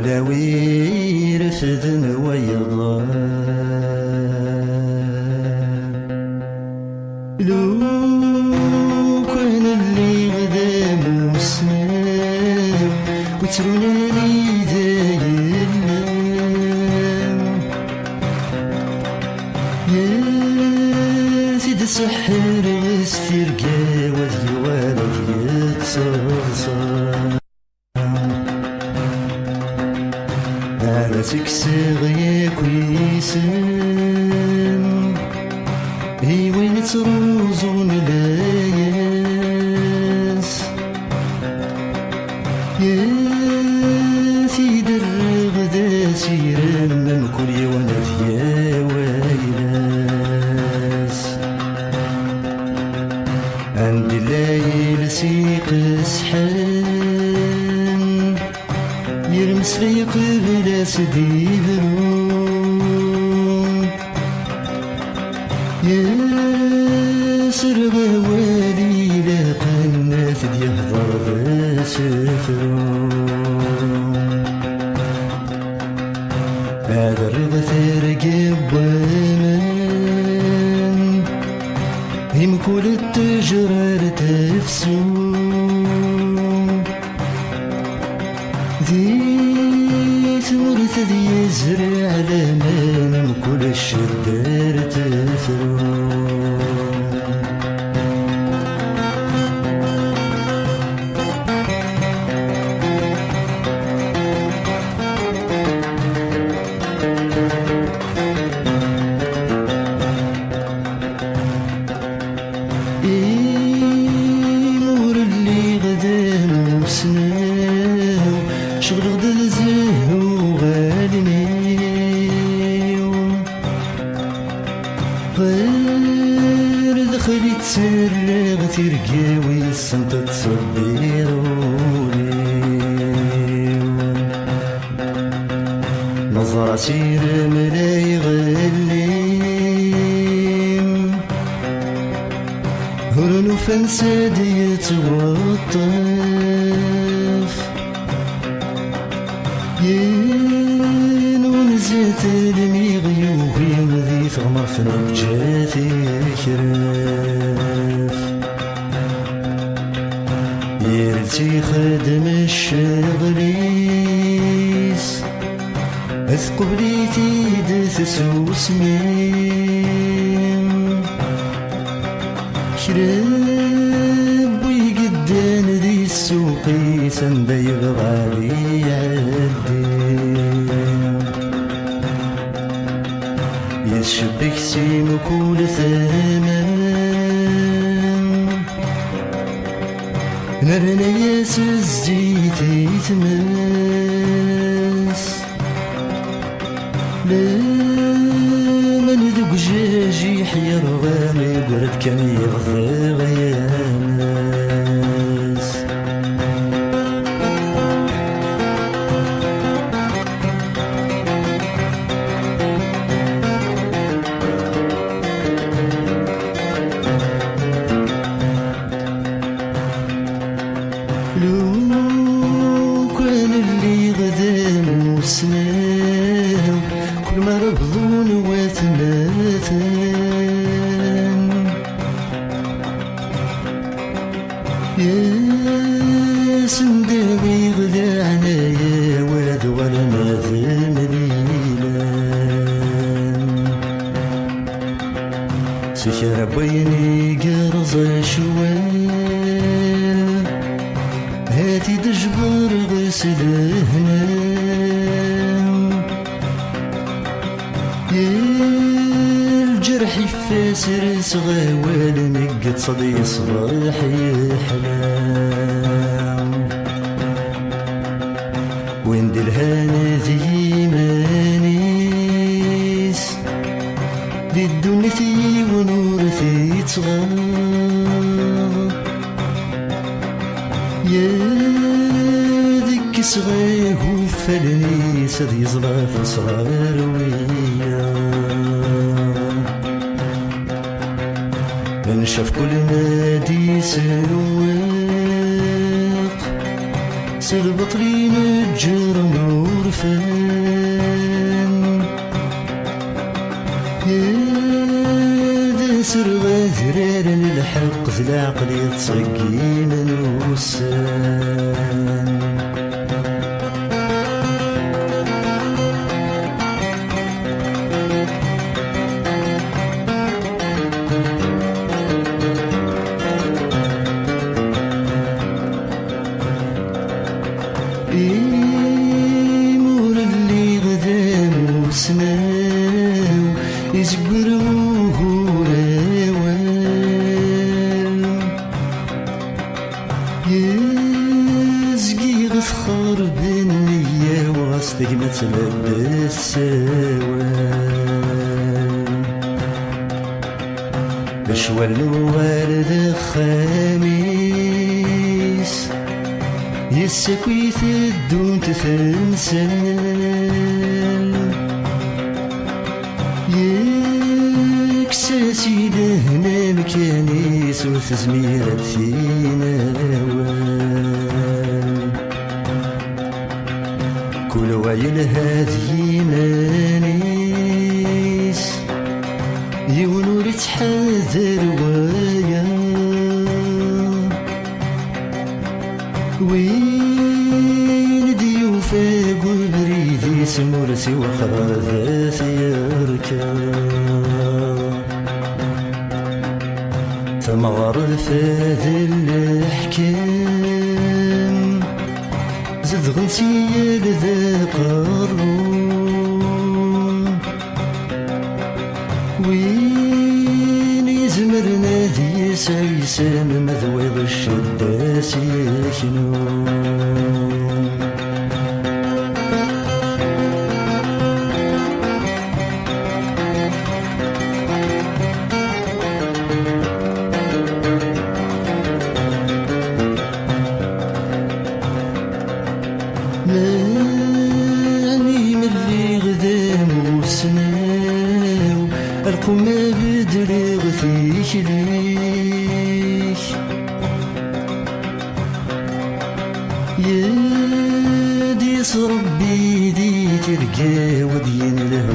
ولاوي رفدن ويضا لو كان اللي غدا موسم وتروني دايما يا سيد السحر واسترقى وذي والد يتصاصا على تكسغي كويسن هي وين تروزون لايس يا سيد الرغدة سيرا من كل يوم يا ويلاس عند الليل سيق سحان يرمس لي قبل سديبرون يا سرغ والي لقنات يهضر بسفرون هذا الرغث رقب ومن هم كل التجرار تفسون ذي ثورة ذي يزرع لمن كل الشدار تفرون إيمور اللي غدا موسناو شغل غدا زهو غالنيو غير دخلي تسرغ ترقاوي السنت تصبيرونيو نظرة سير ملاي غليم هرنو فنساد يتوطف ينون زيت الميغي وغيم ذي ثغمر في نبجاتي كراف يرتي خدم الشغليس اثقب لي تيدث سوسمين شرب ويقدان ذي السوقي سندا يبغى لي يعدي يشبك سيم كل ثمن نرنا ياس الزيت يتمس لا من ذوق جاجي حير غامي برد كان يغضي غيانس لو كان اللي غدا موسناو كل ما ربضون وثلاثان يا سنداوي غدا عنايا واد ولا ماذا مليلان سكر بيني قرز شوال هاتي دجبر غسل هنام الجرح يفاسر صغاوال نقد صدي صباح يحلام وين دلهانا ذي مانيس ذي الدنيا ونورثي تصغر يا ذيك صغير وفلني سد يزرع في صغار ويا نشاف كل نادي سواق سلبطري نجر نورفان يا سر غذرار الحق ذي العقل يتصقين الوسان مور اللي غدا وسناو يزقروه راوان يزقي غفخر بالنية وغصدق ما تلبس سوان باش ولو والد خاميس يسكويت الدون تفنسان يكساسي لهنا مكانيس وتزميرات فينا وان كل وعيل هذه نانيس يونور يتحذر ويا وين ديوفا قبريدي سمورسي وخبر ذات يركا ثمغر الفاذل الحكام زد غنسي ذا قرون وين يزمرنا ذي سيسان مذويض الشداس يشنون ماني ملي غدام وسناو القمة بدري غثيش ليش يا ديس ربي دي تلقى ودين له